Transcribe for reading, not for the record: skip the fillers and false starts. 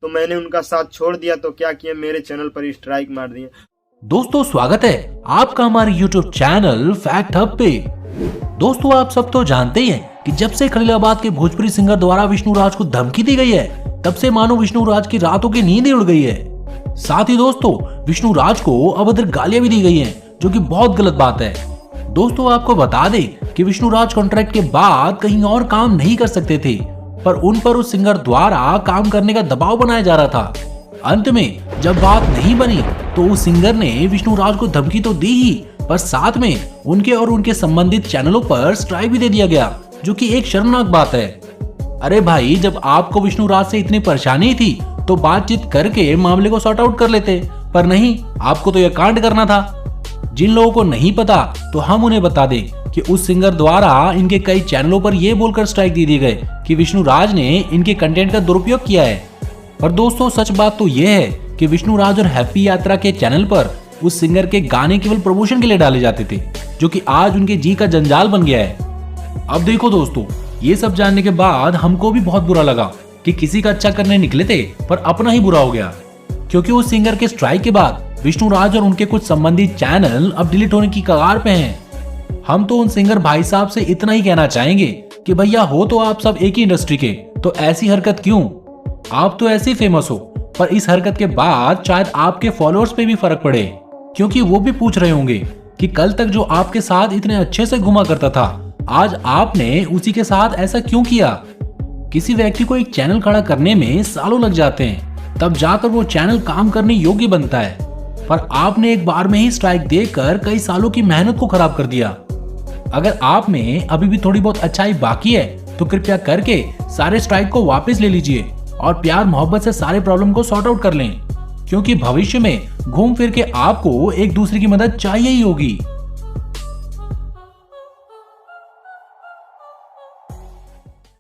तो मैंने उनका साथ छोड़ दिया, तो क्या किया, मेरे चैनल पर स्ट्राइक मार दिए। दोस्तों स्वागत है आपका हमारे YouTube चैनल फैक्ट हब पे। दोस्तों आप सब तो जानते ही हैं कि जब से खलीलाबाद के भोजपुरी सिंगर द्वारा विष्णु राज को धमकी दी गई है, तब से मानो विष्णु राज की रातों की नींद ही उड़ गई है। साथ ही दोस्तों विष्णु राज को अभद्र गालियां भी दी गई हैं, जो कि बहुत गलत बात है। दोस्तों आपको बता दें कि विष्णु राज कॉन्ट्रैक्ट के बाद कहीं और काम नहीं कर सकते थे, पर उन पर उस सिंगर द्वारा काम करने का दबाव बनाया जा रहा था। अंत में जब बात नहीं बनी तो उस सिंगर ने विष्णु राज को धमकी तो दी ही, पर साथ में उनके और उनके संबंधित चैनलों पर स्ट्राइक भी दे दिया गया, जो कि एक शर्मनाक बात है। अरे भाई, जब आपको विष्णु राज से इतनी परेशानी थी तो बातचीत करके मामले को सॉर्ट आउट कर लेते, पर नहीं, आपको तो यह कांड करना था। जिन लोगों को नहीं पता तो हम उन्हें बता दें कि उस सिंगर द्वारा इनके कई चैनलों पर यह बोलकर स्ट्राइक दे दिए गए कि विष्णु राज ने इनके कंटेंट का दुरुपयोग किया है। पर दोस्तों सच बात तो यह है कि विष्णु राज और हैप्पी यात्रा के चैनल पर उस सिंगर के गाने केवल प्रमोशन के लिए डाले जाते थे, जो कि आज उनके जी का जंजाल बन गया है। अब देखो दोस्तों, ये सब जानने के बाद हमको भी बहुत बुरा लगा कि किसी का अच्छा करने निकले थे पर अपना ही बुरा हो गया, क्योंकि उस सिंगर के स्ट्राइक के बाद विष्णु राज और उनके कुछ संबंधित चैनल अब डिलीट होने की कगार पे हैं। हम तो उन सिंगर भाई साहब से इतना ही कहना चाहेंगे कि भैया हो तो आप सब एक ही इंडस्ट्री के, तो ऐसी हरकत क्यों? आप तो ऐसे फेमस हो, पर इस हरकत के बाद शायद आपके फॉलोअर्स पे भी फर्क पड़े, क्योंकि वो भी पूछ रहे होंगे कि कल तक जो आपके साथ इतने अच्छे से घुमा करता था, आज आपने उसी के साथ ऐसा क्यों किया? किसी व्यक्ति को एक चैनल खड़ा करने में सालों लग जाते हैं, तब जाकर वो चैनल काम करने योग्य बनता है, पर आपने एक बार में ही स्ट्राइक देकर कई सालों की मेहनत को खराब कर दिया। अगर आप में अभी भी थोड़ी बहुत अच्छाई बाकी है तो कृपया करके सारे स्ट्राइक को वापस ले लीजिए और प्यार मोहब्बत से सारे प्रॉब्लम को सॉर्ट आउट कर लें, क्योंकि भविष्य में घूम फिर के आपको एक दूसरे की मदद चाहिए ही होगी।